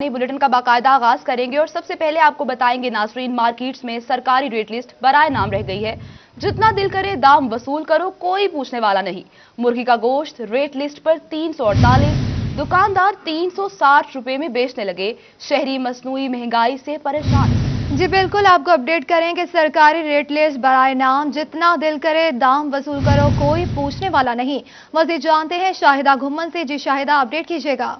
Bulletin का बाकायदा आगाज करेंगे और सबसे पहले आपको बताएंगे नाजरीन, मार्केट्स में सरकारी रेट लिस्ट बराए नाम रह गई है। जितना दिल करे दाम वसूल करो, कोई पूछने वाला नहीं। मुर्गी का गोश्त रेट लिस्ट पर 348, दुकानदार 360 रुपए में बेचने लगे। शहरी मसनूई महंगाई से परेशान। जी बिल्कुल, आपको अपडेट करें कि सरकारी रेट लिस्ट बराए नाम जितना दिल करे दाम वसूल करो, कोई पूछने वाला नहीं। मजीद जानते हैं शाहिदा घुम्मन से। जी शाहिदा, अपडेट कीजिएगा।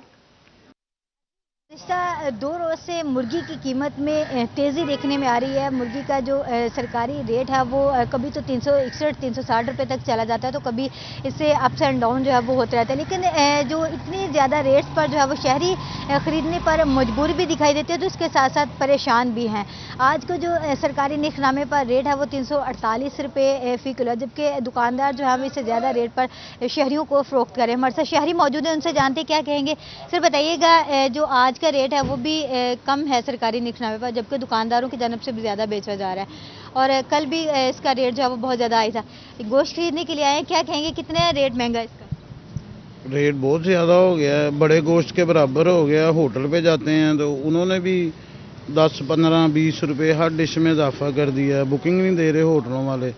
पिछला 2 रोज से मुर्गी की कीमत में तेज़ी देखने में आ रही है। मुर्गी का जो सरकारी रेट है वो कभी तो 361 360 रुपये तक चला जाता है, तो कभी इससे अप्स एंड डाउन जो है वो होते रहता है। लेकिन जो इतनी ज़्यादा रेट्स पर जो है वो शहरी ख़रीदने पर मजबूर भी दिखाई देते हैं, तो इसके साथ साथ परेशान भी हैं। आज को जो सरकारी निखनामे पर रेट है वो 348 रुपये फ़ी किलो, जबकि दुकानदार जो है वो इससे ज़्यादा रेट पर शहरियों को फ़रोख्त करें। हमारे साथ शहरी मौजूद हैं, उनसे जानते क्या कहेंगे। सर बताइएगा, जो आज का रेट है वो भी कम है सरकारी निखनामे पर, जबकि दुकानदारों की जानब से भी ज़्यादा बेचा जा रहा है, और कल भी इसका रेट जो है वो बहुत ज़्यादा आया था। गोश्त खरीदने के लिए आए हैं, क्या कहेंगे कितने रेट महंगा है इसका? रेट बहुत ज़्यादा हो गया है, बड़े गोश्त के बराबर हो गया। होटल पे जाते हैं तो उन्होंने भी 10 15 20 रुपये हर डिश में इजाफा कर दिया है। बुकिंग नहीं दे रहे होटलों वाले,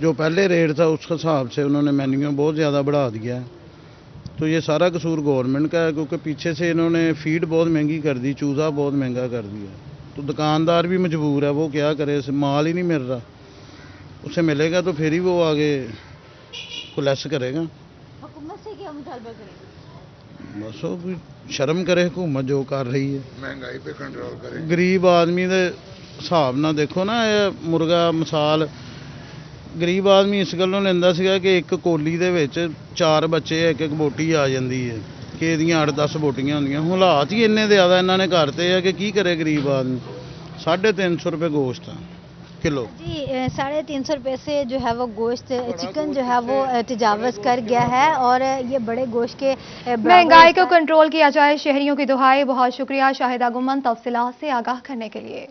जो पहले रेट था उस हिसाब से उन्होंने मेन्यू बहुत ज़्यादा बढ़ा दिया है। तो ये सारा कसूर गवर्नमेंट का है, क्योंकि पीछे से इन्होंने फीड बहुत महंगी कर दी, चूज़ा बहुत महंगा कर दिया। तो दुकानदार भी मजबूर है, वो क्या करे, माल ही नहीं मिल रहा। उसे मिलेगा तो फिर ही वो आगे को लेस करेगा। हुकूमत से क्या मुतालबा करेंगे? बस वो भी शर्म करे हुकूमत जो कर रही है, महंगाई पे कंट्रोल करे। गरीब आदमी के हिसाब ना देखो ना, ये मुर्गा मिसाल गरीब आदमी इस गलों लेंदा सीगा कि एक कोली दे विच 4 बच्चे एक एक बोटी आ जाती है, कि ਇਹਦੀਆਂ 8-10 बोटियां ਹੁੰਦੀਆਂ। हालात ही इन्ने ज़्यादा इन्होंने करते हैं कि की करे गरीब आदमी। 350 रुपये गोश्त किलो। जी 350 रुपये से जो है वो गोश्त चिकन जो है वो तजावज़ कर गया है, और ये बड़े गोश्त के महंगाई को कंट्रोल किया जाए, शहरियों की दुहाई। बहुत शुक्रिया शाहिदा गुमन तफसीलात से आगाह करने के लिए।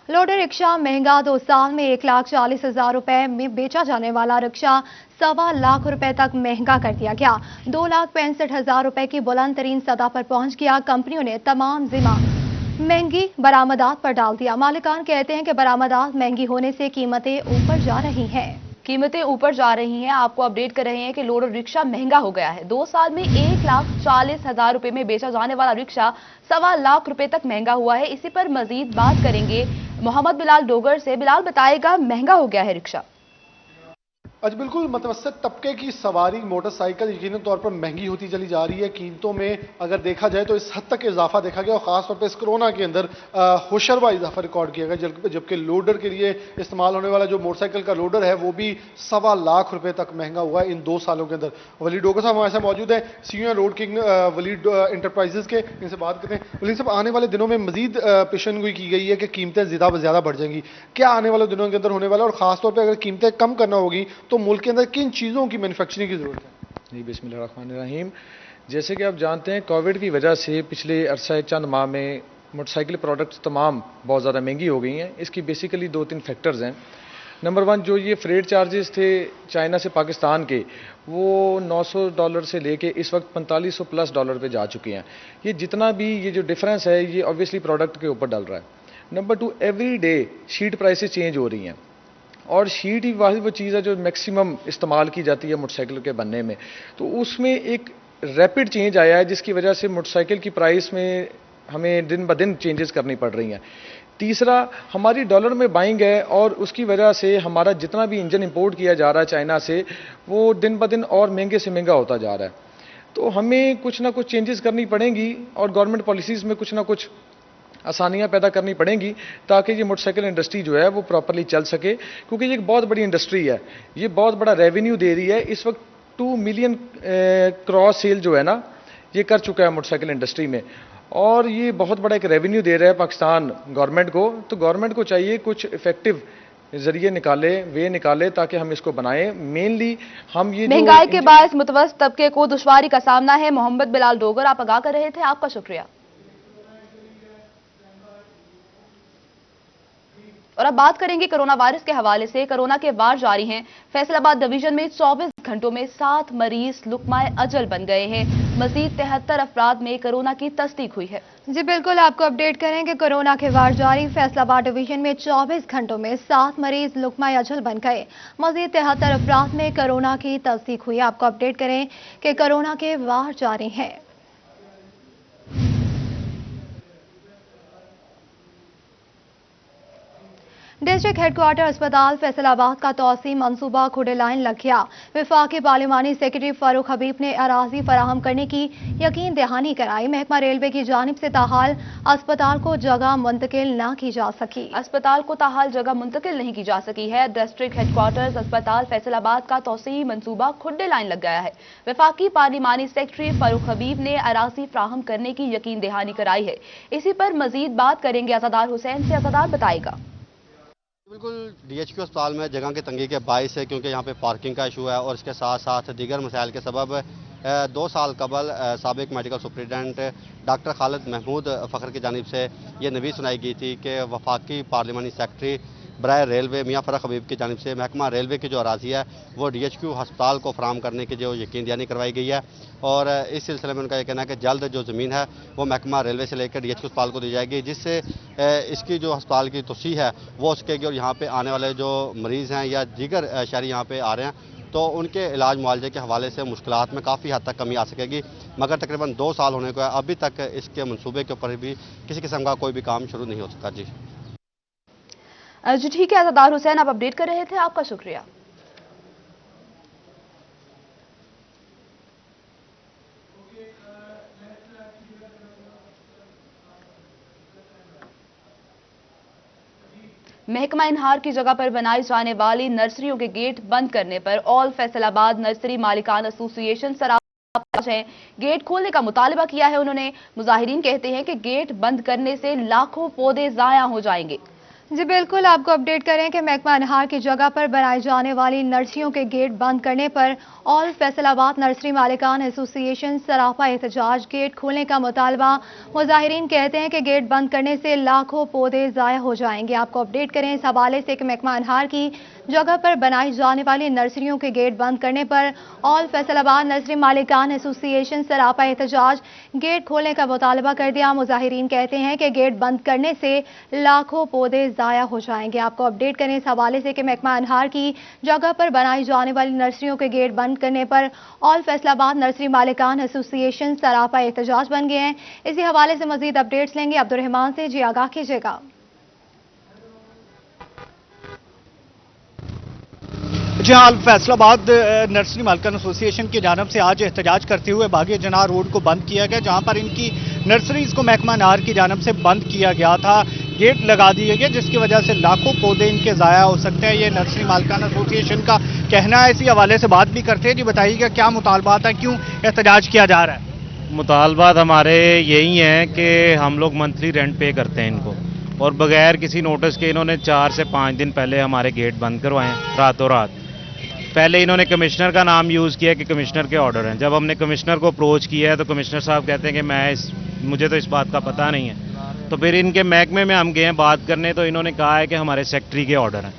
लोडर रिक्शा महंगा, 2 साल में 1,40,000 रुपए में बेचा जाने वाला रिक्शा 1.25 लाख रुपए तक महंगा कर दिया गया। 2,65,000 रुपए की बुलंद तरीन सतह पर पहुंच गया। कंपनियों ने तमाम जिम्मा महंगी बरामदात पर डाल दिया। मालिकान कहते हैं कि बरामदात महंगी होने से कीमतें ऊपर जा रही हैं। कीमतें ऊपर जा रही हैं। आपको अपडेट कर रहे हैं कि लोडर रिक्शा महंगा हो गया है। 2 साल में 1,40,000 रुपए में बेचा जाने वाला रिक्शा 1.25 लाख रुपए तक महंगा हुआ है। इसी पर मजीद बात करेंगे मोहम्मद बिलाल डोगर से। बिलाल बताएगा, महंगा हो गया है रिक्शा। आज बिल्कुल मतवसत तबके की सवारी मोटरसाइकिल यकीनी तौर पर महंगी होती चली जा रही है। कीमतों में अगर देखा जाए तो इस हद तक इजाफा देखा गया, और ख़ासतौर पर इस कोरोना के अंदर होशरबा इजाफा रिकॉर्ड किया गया, जबकि लोडर के लिए इस्तेमाल होने वाला जो मोटरसाइकिल का लोडर है वो भी 1.25 लाख रुपए तक महंगा हुआ है इन 2 सालों के अंदर। वलीद डोगर साहब हमारे साथ मौजूद है, CEO Road King Waleed Enterprises के, इनसे बात करते हैं। वलीद साहब, आने वाले दिनों में मजीद पेशनगोई की गई है कि कीमतें ज़्यादा बढ़ जाएंगी, क्या आने वाले दिनों के अंदर होने वाला है, और ख़ासतौर पर अगर कीमतें कम करना होगी तो मुल्क के अंदर किन चीज़ों की मैन्युफैक्चरिंग की ज़रूरत है? जी बिस्मिल्लाहिर्रहमानिर्रहीम। जैसे कि आप जानते हैं, कोविड की वजह से पिछले अरसे चंद माह में मोटरसाइकिल प्रोडक्ट्स तमाम बहुत ज़्यादा महंगी हो गई हैं। इसकी बेसिकली 2-3 फैक्टर्स हैं। नंबर 1, जो ये फ्रेट चार्जेस थे चाइना से पाकिस्तान के, वो $900 से लेके इस वक्त $4500+ पे जा चुके हैं। ये जितना भी ये जो डिफरेंस है ये ऑब्वियसली प्रोडक्ट के ऊपर डल रहा है। Number 2, every day sheet prices change हो रही हैं, और शीट ही वाहिद वो चीज़ है जो मैक्सिमम इस्तेमाल की जाती है मोटरसाइकिल के बनने में। तो उसमें एक रैपिड चेंज आया है, जिसकी वजह से मोटरसाइकिल की प्राइस में हमें दिन ब दिन चेंजेस करनी पड़ रही हैं। तीसरा, हमारी डॉलर में बाइंग है, और उसकी वजह से हमारा जितना भी इंजन इंपोर्ट किया जा रहा है चाइना से, वो दिन ब दिन और महंगे से महंगा होता जा रहा है। तो हमें कुछ ना कुछ चेंजेस करनी पड़ेंगी, और गवर्नमेंट पॉलिसीज़ में कुछ ना कुछ आसानियाँ पैदा करनी पड़ेंगी, ताकि ये मोटरसाइकिल इंडस्ट्री जो है वो प्रॉपरली चल सके, क्योंकि ये एक बहुत बड़ी इंडस्ट्री है, ये बहुत बड़ा रेवेन्यू दे रही है। इस वक्त 2 मिलियन क्रॉस सेल जो है ना, ये कर चुका है मोटरसाइकिल इंडस्ट्री में, और ये बहुत बड़ा एक रेवेन्यू दे रहा है पाकिस्तान गवर्नमेंट को। तो गवर्नमेंट को चाहिए कुछ इफेक्टिव जरिए निकाले ताकि हम इसको बनाएं। मेनली हम ये महंगाई के बायस मुतवस्सित तबके को दुश्वारी का सामना है। मोहम्मद बिलाल डोगर आप आगाह कर रहे थे, आपका शुक्रिया। और अब बात करेंगे कोरोना वायरस के हवाले से। कोरोना के वार जारी हैं। फैसलाबाद डिवीजन में 24 घंटों में 7 मरीज लुकमाए अजल बन गए हैं। मजीद 73 अफराद में कोरोना की तस्दीक हुई है। जी बिल्कुल, आपको अपडेट करें कि कोरोना के वार जारी। फैसलाबाद डिवीजन में 24 घंटों में 7 मरीज लुकमाए अजल बन गए। मजीद 73 अफराद में कोरोना की तस्दीक हुई। आपको अपडेट करें कि कोरोना के वार जारी हैं। डिस्ट्रिक्ट हेडक्वार्टर अस्पताल फैसलाबाद का तौसी मंसूबा खुडे लाइन लग गया। वफाकी पार्लिमानी सेक्रेटरी फारूक हबीब ने अराजी फराहम करने की यकीन दहानी कराई। महकमा रेलवे की जानिब से ताहाल अस्पताल को जगह मुंतकिल न की जा सकी। अस्पताल को ताहाल जगह मुंतकिल नहीं की जा सकी है। डिस्ट्रिक्ट हेडक्वार्टर्स अस्पताल फैसलाबाद का तौसी मंसूबा खुडे लाइन लग गया है। वफाकी पार्लिमानी सेक्रेटरी फारूक हबीब ने अराजी फराहम करने की यकीन दहानी कराई है। इसी पर मजीद बात करेंगे अज़ादार हुसैन से। अज़ादार बताएगा। बिल्कुल, DHQ अस्पताल में जगह की तंगी के बायस है, क्योंकि यहाँ पे पार्किंग का इशू है और इसके साथ साथ दीगर मसाइल के सबब 2 साल कबल साबिक medical superintendent doctor Khalid Mahmood Fakhar की जानिब से ये नवीस सुनाई गई थी कि वफाकी पार्लिमानी सेक्रेटरी बराए रेलवे मियाँ फारूक हबीब की जानिब से महकमा रेलवे की जो अराजी है वो DHQ अस्पताल को फराहम करने की जो यकीन दहानी करवाई गई है। और इस सिलसिले में उनका ये कहना है कि जल्द जो ज़मीन है वो महकमा रेलवे से लेकर DHQ अस्पताल को दी जाएगी, जिससे इसकी जो अस्पताल की तोसी है वो हो सकेगी और यहाँ पे आने वाले जो मरीज़ हैं या दीगर शहरी यहाँ पे आ रहे हैं तो उनके इलाज मुआवजे के हवाले से मुश्किलात में काफ़ी हद तक कमी आ सकेगी। मगर तकरीबन 2 साल होने को है, अभी तक इसके मनसूबे के ऊपर भी किसी किस्म का कोई भी काम शुरू नहीं हो सका। जी ठीक है अज़ादार हुसैन, आप अपडेट कर रहे थे, आपका शुक्रिया। महकमा इनहार की जगह पर बनाई जाने वाली नर्सरियों के गेट बंद करने पर ऑल फैसलाबाद नर्सरी मालिकान एसोसिएशन सरापा है। गेट खोलने का मुतालबा किया है उन्होंने। मुजाहिरीन कहते हैं कि गेट बंद करने से लाखों पौधे जाया हो जाएंगे। जी बिल्कुल, आपको अपडेट करें कि महकमा इनहार की जगह पर बनाई जाने वाली नर्सरियों के गेट बंद करने पर ऑल फैसलाबाद नर्सरी मालिकान एसोसिएशन सरापा एहतजाज। गेट खोलने का मुतालबा। मुजाहिरीन कहते हैं कि गेट बंद करने से लाखों पौधे ज़ाया हो जाएंगे। आपको अपडेट करें इस हवाले से कि महकमा इनहार की जगह पर बनाई जाने वाली नर्सरियों के गेट बंद करने पर ऑल फैसलाबाद नर्सरी मालिकान एसोसिएशन सरापा एहतजाज। गेट खोलने का मुतालबा कर दिया। मुजाहिरीन कहते हैं कि गेट बंद करने से लाखों पौधे ज़ाया हो जाएंगे। आपको अपडेट करें इस हवाले से कि महकमा इनहार की जगह पर बनाई जाने वाली नर्सरियों के गेट बंद करने पर ऑल फैसलाबाद नर्सरी मालिकान एसोसिएशन सरापा एहतजाज बन गए हैं। इसी हवाले से मजीद अपडेट्स लेंगे अब्दुर्रहमान से। जी आगाह कीजिएगा। जी हाँ, फैसलाबाद नर्सरी मालिकान एसोसिएशन की जानब से आज एहतजाज करते हुए बागी जनाह रोड को बंद किया गया, जहाँ पर इनकी नर्सरीज को महकमा इनहार की जानब से बंद किया गया था। गेट लगा दिए गए जिसकी वजह से लाखों पौधे इनके ज़ाया हो सकते हैं, ये नर्सरी मालिकान एसोसिएशन का कहना है। इसी हवाले से बात भी करते हैं। जी बताइएगा क्या मुतालबात है, क्यों एहतजाज किया जा रहा है? मुतालबात हमारे यही हैं कि हम लोग मंथली रेंट पे करते हैं इनको, और बगैर किसी नोटिस के इन्होंने 4 से 5 दिन पहले हमारे गेट बंद करवाए हैं रातों रात। पहले इन्होंने कमिश्नर का नाम यूज़ किया कि कमिश्नर के ऑर्डर हैं। जब हमने कमिश्नर को अप्रोच किया है तो कमिश्नर साहब कहते हैं कि मुझे तो इस बात का पता नहीं है। तो फिर इनके महकमे में हम गए हैं बात करने, तो इन्होंने कहा है कि हमारे सेक्रेटरी के ऑर्डर हैं।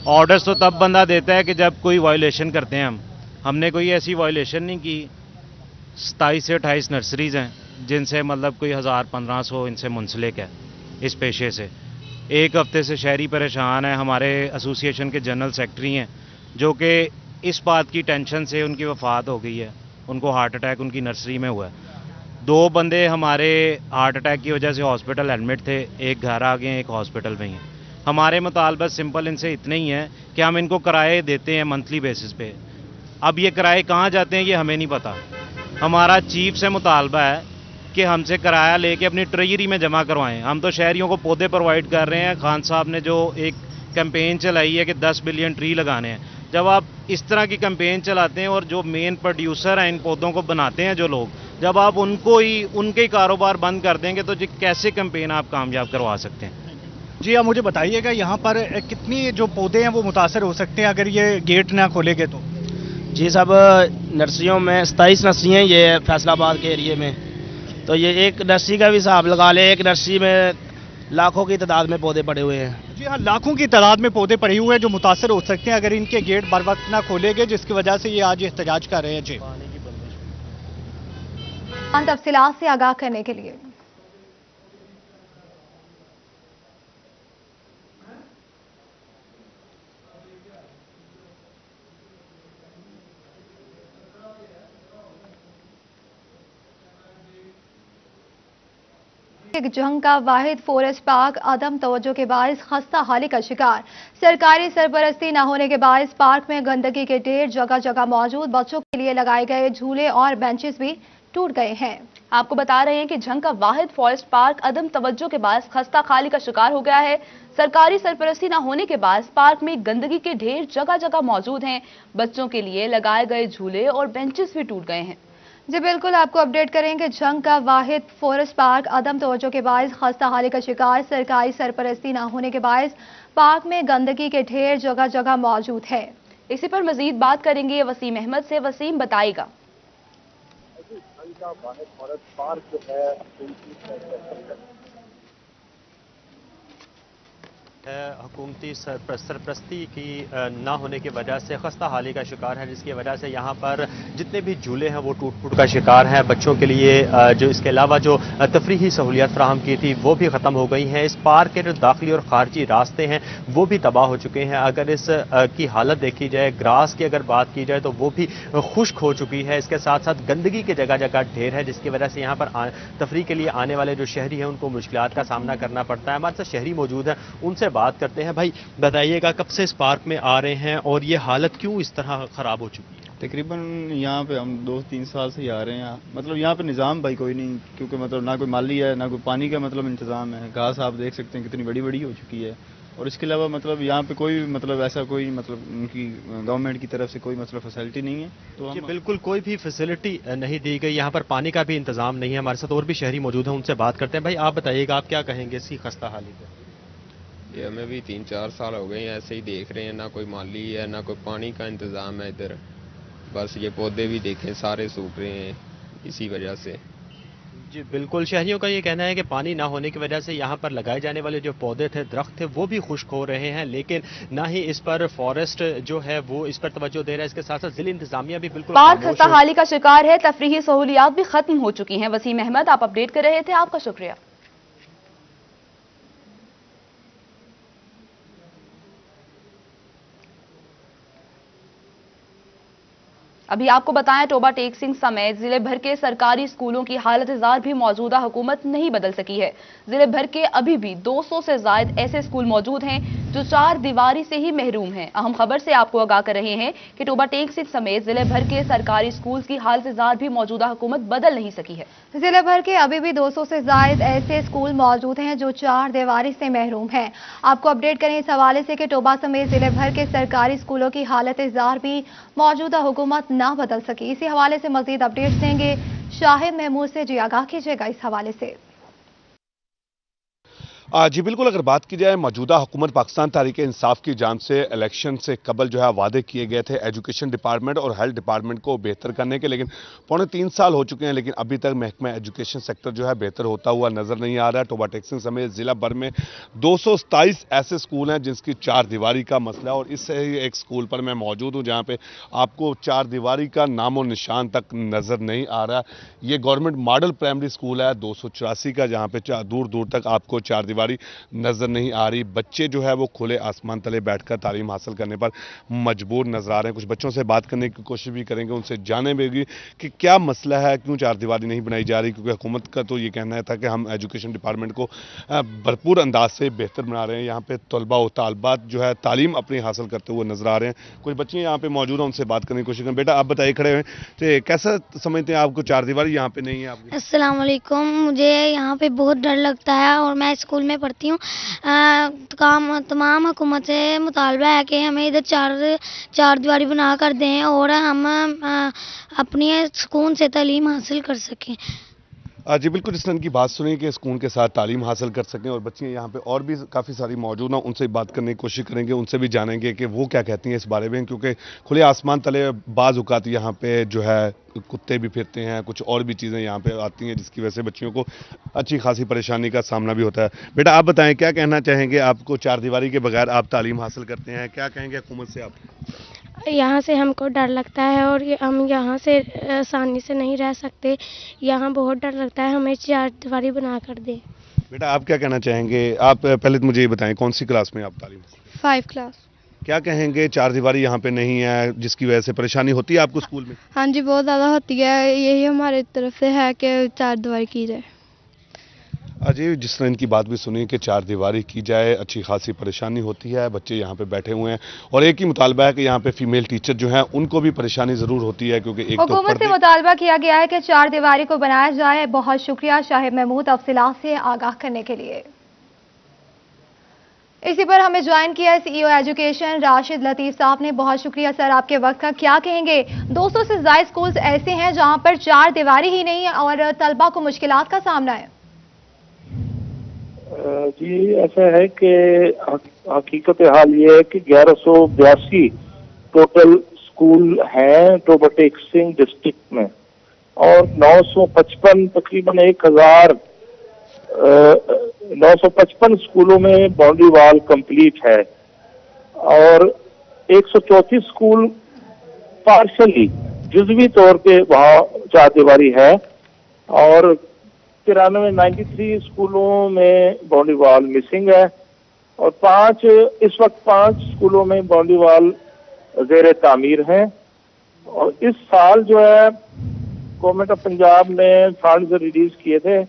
ऑर्डर्स तो तब बंदा देता है कि जब कोई वायलेशन करते हैं। हमने कोई ऐसी वायलेशन नहीं की। 27 से 28 नर्सरीज़ हैं जिनसे मतलब कोई 1000-1500 इनसे मुंसलिक है इस पेशे से। एक हफ्ते से शहरी परेशान है। हमारे एसोसिएशन के जनरल सेक्रेटरी हैं जो कि इस बात की टेंशन से उनकी वफ़ात हो गई है, उनको हार्ट अटैक उनकी नर्सरी में हुआ है। 2 बंदे हमारे हार्ट अटैक की वजह से हॉस्पिटल एडमिट थे, एक घर आ गए, एक हॉस्पिटल में ही है। हमारे मुतालबा सिंपल इनसे इतने ही हैं कि हम इनको किराए देते हैं मंथली बेसिस पे। अब ये किराए कहाँ जाते हैं ये हमें नहीं पता। हमारा चीफ से मुतालबा है कि हमसे किराया लेके अपनी ट्रेजरी में जमा करवाएं। हम तो शहरियों को पौधे प्रोवाइड कर रहे हैं। खान साहब ने जो एक कैंपेन चलाई है कि 10 बिलियन ट्री लगाने हैं। जब आप इस तरह की कैंपेन चलाते हैं और जो मेन प्रोड्यूसर हैं इन पौधों को बनाते हैं जो लोग, जब आप उनको ही उनके ही कारोबार बंद कर देंगे तो जी कैसे कैंपेन आप कामयाब करवा सकते हैं? जी आप मुझे बताइएगा यहाँ पर कितनी जो पौधे हैं वो मुतासर हो सकते हैं अगर ये गेट ना खोलेंगे तो? जी सब नर्सरियों में 27 नर्सरी हैं ये फैसलाबाद के एरिए में। तो ये एक नर्सरी का भी हिसाब लगा ले, एक नर्सरी में लाखों की तादाद में पौधे पड़े हुए हैं। जी हाँ, लाखों की तादाद में पौधे पड़े हुए हैं जो मुतासर हो सकते हैं अगर इनके गेट बर वक्त ना खोले गए, जिसकी वजह से ये आज एहतजाज कर रहे हैं। जी तफसीलात से आगाह करने के लिए जंग का वाहिद फॉरेस्ट पार्क अदम तवज्जो के बायस खस्ता हाली का शिकार। सरकारी सरपरस्ती न होने के बायस पार्क में गंदगी के ढेर जगह जगह मौजूद, बच्चों के लिए लगाए गए झूले और बेंचेस भी टूट गए हैं। आपको बता रहे हैं कि जंग का वाहिद फॉरेस्ट पार्क अदम तवज्जो के बायस खस्ता खाली का शिकार हो गया है। सरकारी सरपरस्ती न होने के बायस पार्क में गंदगी के ढेर जगह जगह मौजूद हैं, बच्चों के लिए लगाए गए झूले और बेंचेस भी टूट गए हैं। जी बिल्कुल, आपको अपडेट करेंगे। जंग का वाहिद फॉरेस्ट पार्क अदम तवज्जो के बायस खस्ता हाली का शिकार। सरकारी सरपरस्ती न होने के बायस पार्क में गंदगी के ढेर जगह जगह मौजूद है। इसी पर मजीद बात करेंगे वसीम अहमद से। वसीम, बताइएगा। हुकूमती सरपरस्ती की ना होने की वजह से खस्ता हाली का शिकार है, जिसकी वजह से यहाँ पर जितने भी झूले हैं वो टूट फूट का शिकार हैं। बच्चों के लिए जो इसके अलावा जो तफरीही सहूलियत फराहम की थी वो भी ख़त्म हो गई हैं। इस पार्क के जो दाखिली और खारजी रास्ते हैं वो भी तबाह हो चुके हैं। अगर इस की हालत देखी जाए, ग्रास की अगर बात की जाए तो वो भी खुश्क हो चुकी है। इसके साथ साथ गंदगी के जगह जगह ढेर है, जिसकी वजह से यहाँ पर तफरीह के लिए आने वाले जो शहरी हैं उनको मुश्किलात का सामना करना पड़ता है। हमारे साथ शहरी मौजूद हैं, उनसे बात करते हैं। भाई बताइएगा, कब से इस पार्क में आ रहे हैं और ये हालत क्यों इस तरह खराब हो चुकी है? तकरीबन यहाँ पे हम 2-3 साल से ही आ रहे हैं। मतलब यहाँ पे निज़ाम भाई कोई नहीं, क्योंकि मतलब ना कोई माली है ना कोई पानी का मतलब इंतज़ाम है। घास आप देख सकते हैं कितनी बड़ी बड़ी हो चुकी है, और इसके अलावा मतलब यहाँ पे कोई मतलब ऐसा कोई मतलब उनकी गवर्नमेंट की तरफ से कोई मतलब फैसिलिटी नहीं है। तो हम बिल्कुल कोई भी फैसिलिटी नहीं दी गई। यहाँ पर पानी का भी इंतजाम नहीं है। हमारे साथ और भी शहरी मौजूद हैं, उनसे बात करते हैं। भाई आप बताइएगा, आप क्या कहेंगे इसी खस्ता हाली पे? ये हमें भी 3-4 साल हो गए हैं ऐसे ही देख रहे हैं, ना कोई माली है ना कोई पानी का इंतज़ाम है इधर। बस ये पौधे भी देखें सारे सूख रहे हैं इसी वजह से। जी बिल्कुल, शहरियों का ये कहना है कि पानी ना होने की वजह से यहाँ पर लगाए जाने वाले जो पौधे थे, दरख्त थे, वो भी खुश्क हो रहे हैं, लेकिन ना ही इस पर फॉरेस्ट जो है वो इस पर तवज्जो दे रहा है। इसके साथ साथ जिला इंतजामिया भी बिल्कुल पार्क खस्ता हाली का शिकार है। तफरीही सहूलियात भी खत्म हो चुकी हैं। वसीम अहमद, आप अपडेट कर रहे थे, आपका शुक्रिया। अभी आपको बताएं, टोबा टेक सिंह समेत जिले भर के सरकारी स्कूलों की हालत जार भी मौजूदा हुकूमत नहीं बदल सकी है। जिले भर के अभी भी 200 से ज्यादा ऐसे स्कूल मौजूद हैं जो 4 दीवारी से ही महरूम हैं। अहम खबर से आपको आगाह कर रहे हैं कि टोबा टेक सिंह समेत जिले भर के सरकारी स्कूल की हालत जार भी मौजूदा हुकूमत बदल नहीं सकी है। जिले भर के अभी भी 200 से ज्यादा ऐसे स्कूल मौजूद हैं जो 4 दीवारी से महरूम हैं। आपको अपडेट करें इस हवाले से कि टोबा समेत जिले भर के सरकारी स्कूलों की हालत जार भी मौजूदा हुकूमत ना बदल सकी। इसी हवाले से मजीद अपडेट्स देंगे शाहिद महमूद से। जी आगाह कीजिएगा इस हवाले से। जी बिल्कुल, अगर बात की जाए मौजूदा हुकूमत पाकिस्तान तहरीक-ए-इंसाफ की जानिब से इलेक्शन से कबल जो है वादे किए गए थे एजुकेशन डिपार्टमेंट और हेल्थ डिपार्टमेंट को बेहतर करने के, लेकिन पौने 3 साल हो चुके हैं, लेकिन अभी तक महकमा एजुकेशन सेक्टर जो है बेहतर होता हुआ नजर नहीं आ रहा है। टोबा टेक सिंह समेत जिला भर में 227 ऐसे स्कूल हैं जिसकी 4 दीवारी का मसला है, और इससे ही एक स्कूल पर मैं मौजूद हूँ जहाँ पे आपको 4 दीवारी का नामो निशान तक नजर नहीं आ रहा। ये गवर्नमेंट मॉडल प्राइमरी स्कूल है 284 का, जहाँ पे दूर दूर तक आपको 4 दीवारी नजर नहीं आ रही। बच्चे जो है वो खुले आसमान तले बैठकर तालीम हासिल करने पर मजबूर नजर आ रहे हैं। कुछ बच्चों से बात करने की कोशिश भी करेंगे, उनसे जानेंगे कि क्या मसला है, क्यों 4 दीवारी नहीं बनाई जा रही, क्योंकि हुकूमत का तो ये कहना था कि हम एजुकेशन डिपार्टमेंट को भरपूर अंदाज से बेहतर बना रहे हैं। यहाँ पे तलबा और तालबात जो है तालीम अपनी हासिल करते हुए नजर आ रहे हैं। कुछ बच्चे यहाँ पे मौजूद हैं, उनसे बात करने की कोशिश करें। बेटा आप बताइए, खड़े हुए तो कैसा समझते हैं आपको 4 दीवारी यहाँ पे नहीं है आपको? अस्सलाम वालेकुम, मुझे यहाँ पे बहुत डर लगता है और मैं स्कूल में पढ़ती हूँ। तमाम हुकूमत से मुतालबा है कि हमें इधर 4 दीवारी बना कर दें और हम अपनी सुकून से तालीम हासिल कर सकें। जी बिल्कुल, जिस तरह की बात सुनी कि सुकून के साथ तालीम हासिल कर सकें, और बच्चियाँ यहाँ पे और भी काफ़ी सारी मौजूद हैं, उनसे बात करने की कोशिश करेंगे, उनसे भी जानेंगे कि वो क्या कहती हैं इस बारे में, क्योंकि खुले आसमान तले बाज़ औक़ात यहाँ पे जो है कुत्ते भी फिरते हैं, कुछ और भी चीज़ें यहाँ पे आती हैं जिसकी वजह से बच्चियों को अच्छी खासी परेशानी का सामना भी होता है। बेटा आप बताएं, क्या कहना चाहेंगे? आपको चार दीवारी के बगैर आप तालीम हासिल करते हैं, क्या कहेंगे हुकूमत से आप? यहाँ से हमको डर लगता है और हम यहाँ से आसानी से नहीं रह सकते। यहाँ बहुत डर लगता है, हमें चार दीवारी बना कर दें। बेटा आप क्या कहना चाहेंगे? आप पहले तो मुझे ये बताएं, कौन सी क्लास में आप तालीम? 5 क्लास। क्या कहेंगे, चार दीवारी यहाँ पे नहीं है जिसकी वजह से परेशानी होती है आपको स्कूल में? हाँ जी, बहुत ज़्यादा होती है। यही हमारे तरफ से है कि चार दीवारी की जाए। अजय, जिस तरह इनकी बात भी सुनी कि चार दीवारी की जाए, अच्छी खासी परेशानी होती है, बच्चे यहाँ पे बैठे हुए हैं, और एक ही मुतालबा है कि यहाँ पे फीमेल टीचर जो हैं उनको भी परेशानी ज़रूर होती है, क्योंकि एक हुकूमत से मुतालबा किया गया है कि चार दीवारी को बनाया जाए। बहुत शुक्रिया शाहिब महमूद तफसीलात से आगाह करने के लिए। इसी पर हमें ज्वाइन किया CEO एजुकेशन राशिद लतीफ़ साहब ने। बहुत शुक्रिया सर आपके वक्त का। क्या कहेंगे, 200 से ज़ायद स्कूल्स ऐसे हैं जहां पर चार दीवारी ही नहीं है और तलबा को मुश्किलात का सामना है? जी ऐसा है कि हकीकत हाल ये है कि 1182 टोटल स्कूल हैं टोबा टेक सिंह डिस्ट्रिक्ट में, और 955 तकरीबन 955 स्कूलों में बाउंड्री वॉल कंप्लीट है, और 134 स्कूल पार्शली जुज़वी तौर पे वहाँ चार दीवारी है, और 93 स्कूलों में बाउंड्री वॉल मिसिंग है, और इस वक्त 5 स्कूलों में बाउंड्री वॉल ज़ेर तामीर है। और इस साल जो है गवर्नमेंट ऑफ पंजाब ने फंड्स रिलीज किए थे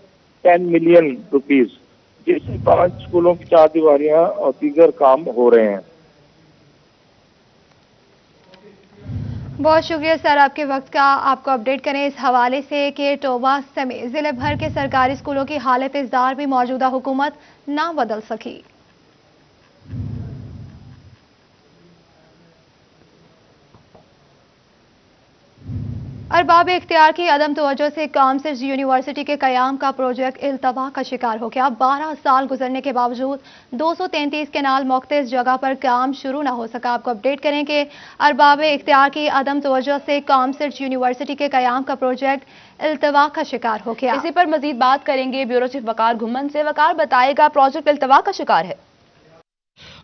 10 मिलियन रुपीस, जिससे 5 स्कूलों की चार दीवारियां और दीगर काम हो रहे हैं। बहुत शुक्रिया सर आपके वक्त का। आपको अपडेट करें इस हवाले से कि टोबा समेत जिले भर के सरकारी स्कूलों की हालत इज़्दार भी मौजूदा हुकूमत ना बदल सकी। अरबाब इख्तियार की अदम तवज्जो से कामसर्ज यूनिवर्सिटी के क़याम का प्रोजेक्ट इल्तवा का शिकार हो गया। 12 साल गुजरने के बावजूद 233 केनाल मुख्तलिफ जगह पर काम शुरू न हो सका। आपको अपडेट करें कि अरबाब इख्तियार की अदम तवज्जो से कामसर्ज यूनिवर्सिटी के क़याम का प्रोजेक्ट इल्तवा का शिकार हो गया। इसी पर मजीद बात करेंगे ब्यूरो चीफ वकार घुम्मन से। वकार बताएगा, प्रोजेक्ट इल्तवा का शिकार है।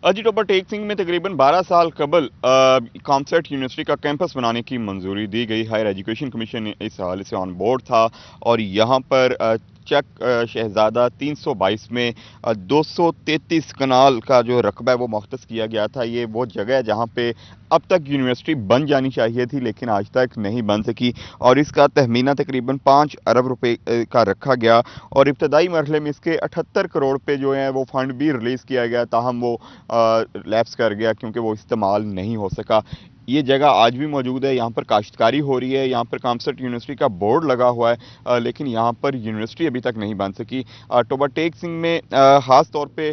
जी टोबा टेक सिंह में तकरीबन 12 साल कबल कामसर्ज यूनिवर्सिटी का कैंपस बनाने की मंजूरी दी गई। हायर एजुकेशन कमीशन इस हवाले से ऑन बोर्ड था, और यहाँ पर चक शहजादा 322 में 233 कनाल का जो रकबा है वो मुख्तस किया गया था। ये वो जगह है जहाँ पे अब तक यूनिवर्सिटी बन जानी चाहिए थी, लेकिन आज तक नहीं बन सकी, और इसका तहमीना तकरीबन 5 अरब रुपए का रखा गया, और इब्तदाई मरहले में इसके 78 करोड़ पे जो है वो फंड भी रिलीज़ किया गया, ताहम वो लैप्स कर गया क्योंकि वो इस्तेमाल नहीं हो सका। ये जगह आज भी मौजूद है, यहाँ पर काश्तकारी हो रही है, यहाँ पर कामसर्ज यूनिवर्सिटी का बोर्ड लगा हुआ है, लेकिन यहाँ पर यूनिवर्सिटी अभी तक नहीं बन सकी। टोबा टेक सिंह में ख़ास तौर पे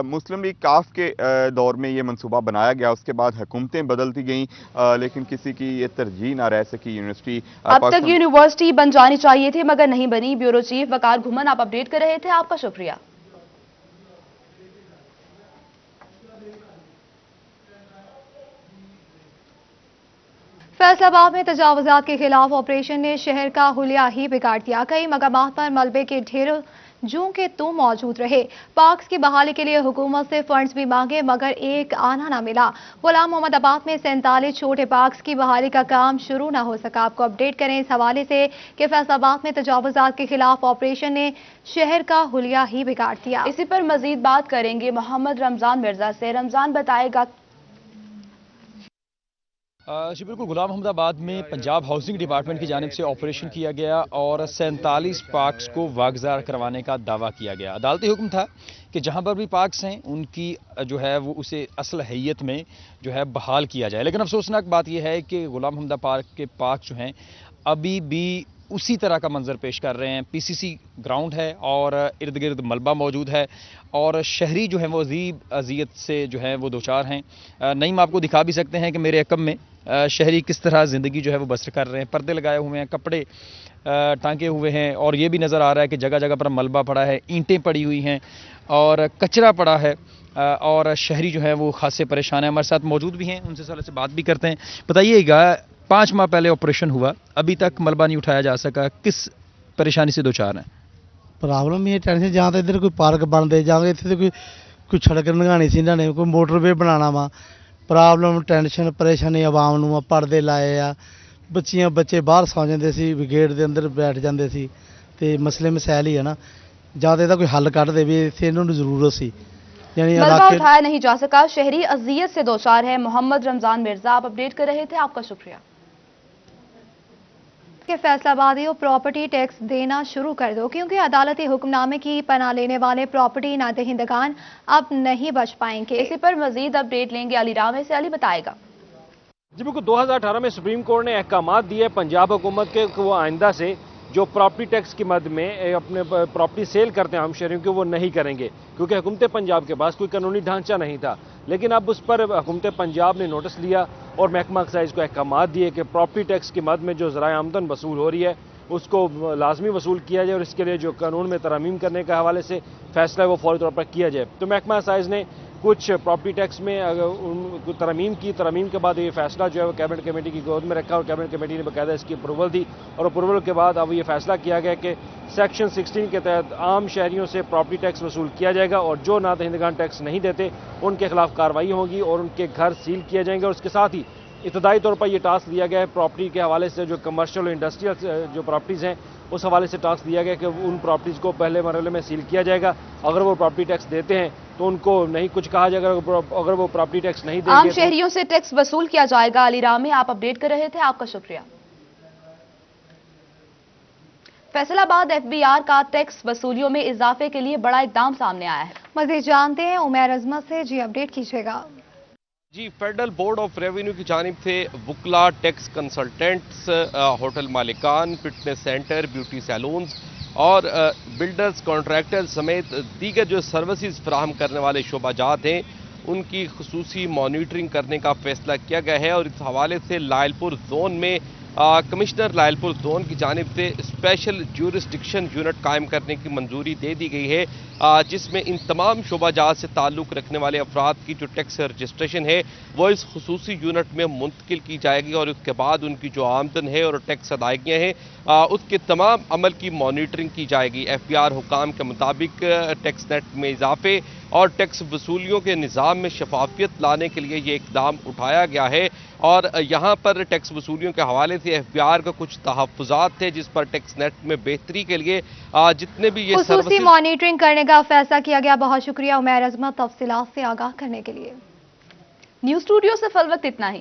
मुस्लिम लीग काफ के दौर में ये मंसूबा बनाया गया, उसके बाद हुकूमतें बदलती गईं, लेकिन किसी की ये तरजीह ना रह सकी। यूनिवर्सिटी अब तक यूनिवर्सिटी बन जानी चाहिए थी मगर नहीं बनी। ब्यूरो चीफ वकार घुम्मन आप अपडेट कर रहे थे, आपका शुक्रिया। फैसलाबाद में तजावुजात के खिलाफ ऑपरेशन ने शहर का हुलिया ही बिगाड़ दिया। कई मकामात पर मलबे के ढेरों जूं के तू मौजूद रहे। पार्क्स की बहाली के लिए हुकूमत से फंड्स भी मांगे मगर एक आना ना मिला। गुलाम मोहम्मदाबाद में 47 छोटे पार्क्स की बहाली का काम शुरू ना हो सका। आपको अपडेट करें इस हवाले से कि फैसलाबाद में तजावुजात के खिलाफ ऑपरेशन ने शहर का हुलिया ही बिगाड़ दिया। इसी पर मजीद बात करेंगे मोहम्मद रमजान मिर्जा से। रमजान बताएगा। जी बिल्कुल, गुलाम मोहम्मदाबाद में पंजाब हाउसिंग डिपार्टमेंट की जानिब से ऑपरेशन किया गया और 47 पार्क्स को वागजार करवाने का दावा किया गया। अदालती हुक्म था कि जहां पर भी पार्क्स हैं उनकी जो है वो उसे असल हैयत में जो है बहाल किया जाए। लेकिन अफसोसनाक बात यह है कि गुलाम मोहम्मदाबाद के पार्क जो हैं अभी भी उसी तरह का मंजर पेश कर रहे हैं। PCC ग्राउंड है और इर्द गिर्द मलबा मौजूद है, और शहरी जो है वो अजीब अजियत से जो है वो दो चार हैं। नईम आपको दिखा भी सकते हैं कि मेरे अकब में शहरी किस तरह ज़िंदगी जो है वो बसर कर रहे हैं। पर्दे लगाए हुए हैं, कपड़े टांगे हुए हैं और ये भी नज़र आ रहा है कि जगह जगह पर मलबा पड़ा है, ईंटें पड़ी हुई हैं और कचरा पड़ा है और शहरी जो है वो खासे परेशान है। हमारे साथ मौजूद भी हैं, उनसे साले से बात भी करते हैं। बताइएगा, 5 माह पहले ऑपरेशन हुआ, अभी तक मलबा नहीं उठाया जा सका, किस परेशानी से दो चार हैं? प्रॉब्लम ये टेंशन ਜਾਂ ਤਾਂ ਇੱਧਰ ਕੋਈ ਪਾਰਕ ਬਣਦੇ ਜਾਂਗੇ, ਇੱਥੇ ਤੇ ਕੋਈ ਸੜਕ ਲੰਘਾਣੀ ਸੀ ਇਹਨਾਂ ਨੇ, ਕੋਈ ਮੋਟਰਵੇ ਬਣਾਉਣਾ ਵਾ। ਪ੍ਰੋਬਲਮ ਟੈਨਸ਼ਨ ਪਰੇਸ਼ਾਨੀ ਆਵਾਮ ਨੂੰ ਆ, ਪਰਦੇ ਲਾਏ ਆ, ਬੱਚੇ ਬਾਹਰ ਸੌ ਜਾਂਦੇ ਸੀ, ਗੇਟ ਦੇ ਅੰਦਰ ਬੈਠ ਜਾਂਦੇ ਸੀ ਤੇ ਮਸਲੇ ਮਸਾਇਲ ਹੀ ਹੈ ਨਾ। ਜਾਂ ਤਾਂ ਇਹਦਾ ਕੋਈ ਹੱਲ ਕੱਢ ਦੇਵੇ, ਇੱਥੇ ਇਹਨਾਂ ਨੂੰ ਜ਼ਰੂਰਤ ਸੀ। मलबा उठाया नहीं जा सका, शहरी अजियत से दो चार है। मोहम्मद रमजान मिर्जा, आप अपडेट कर रहे थे, आपका शुक्रिया। कि फैसलाबादियों प्रॉपर्टी टैक्स देना शुरू कर दो, क्योंकि अदालती हुक्मनामे की पनाह लेने वाले प्रॉपर्टी नादहिंदगान अब नहीं बच पाएंगे। इसी पर मजीद अपडेट लेंगे अली रामे से। अली बताएगा। जी बिल्कुल, 2018 में सुप्रीम कोर्ट ने अहकाम दिए पंजाब हुकूमत के वो आइंदा से जो प्रॉपर्टी टैक्स की मद में अपने प्रॉपर्टी सेल करते हैं हम शहरियों के, वो नहीं करेंगे, क्योंकि हुकूमत पंजाब के पास कोई कानूनी ढांचा नहीं था। लेकिन अब उस पर हुकूमत पंजाब ने नोटिस लिया और महकमा एक्साइज को अहकाम दिए कि प्रॉपर्टी टैक्स की मद में जो ज़राए आमदन वसूल हो रही है उसको लाजमी वसूल किया जाए और इसके लिए जो कानून में तरमीम करने के हवाले से फैसला है वो फौरी तौर पर किया जाए। तो महकमा एक्साइज ने कुछ प्रॉपर्टी टैक्स में तरमीम की, तरमीम के बाद ये फैसला जो है वो कैबिनेट कमेटी की गोद में रखा और कैबिनेट कमेटी ने बाकायदा इसकी अप्रूवल दी और अप्रूवल के बाद अब ये फैसला किया गया कि सेक्शन 16 के तहत आम शहरियों से प्रॉपर्टी टैक्स वसूल किया जाएगा और जो नादहिंदगान टैक्स नहीं देते उनके खिलाफ कार्रवाई होगी और उनके घर सील किए जाएंगे। और उसके साथ ही इब्तदाई तौर पर यह टास्क दिया गया है प्रॉपर्टी के हवाले से, जो कमर्शियल और इंडस्ट्रियल जो प्रॉपर्टीज़ हैं उस हवाले से टास्क दिया गया कि उन प्रॉपर्टीज़ को पहले मरहले में सील किया जाएगा। अगर वो प्रॉपर्टी टैक्स देते हैं तो उनको नहीं कुछ कहा जाएगा, अगर वो प्रॉपर्टी टैक्स नहीं देंगे आम शहरियों से टैक्स वसूल किया जाएगा। अली रामी, आप अपडेट कर रहे थे, आपका शुक्रिया। फैसलाबाद एफबीआर का टैक्स वसूलियों में इजाफे के लिए बड़ा इकदाम सामने आया है। मजीद जानते हैं उमैर अजमत से। जी अपडेट कीजिएगा। जी, फेडरल बोर्ड ऑफ रेवेन्यू की जानिब से वुकला, टैक्स कंसल्टेंट्स, होटल मालिकान, फिटनेस सेंटर, ब्यूटी सैलून्स और बिल्डर्स, कॉन्ट्रैक्टर्स समेत दीगर जो सर्विसेज फराहम करने वाले शोबाजात हैं उनकी खुसूसी मॉनिटरिंग करने का फैसला किया गया है। और इस हवाले से लायलपुर जोन में कमिश्नर लायलपुर जोन की जानिब से स्पेशल ज्यूरिसडिक्शन यूनिट कायम करने की मंजूरी दे दी गई है, जिसमें इन तमाम शोबाजात से ताल्लुक़ रखने वाले अफराद की जो टैक्स रजिस्ट्रेशन है वो इस खुसूसी यूनिट में मुंतकिल की जाएगी और उसके बाद उनकी जो आमदन है और टैक्स अदायगियाँ हैं उसके तमाम अमल की मॉनिटरिंग की जाएगी। एफबीआर हुकाम के मुताबिक टैक्स नेट में इजाफे और टैक्स वसूलियों के निज़ाम में शफाफियत लाने के लिए ये इकदाम उठाया गया है। और यहाँ पर टैक्स वसूलियों के हवाले से एफबीआर का कुछ तहफ़्फ़ुज़ात थे जिस पर टैक्स नेट में बेहतरी के लिए जितने भी ये खुसूसी मॉनिटरिंग करने का फैसला किया गया। बहुत शुक्रिया उमैर अजमत तफसीलात से आगाह करने के लिए। न्यूज़ स्टूडियो से फल वक्त इतना ही।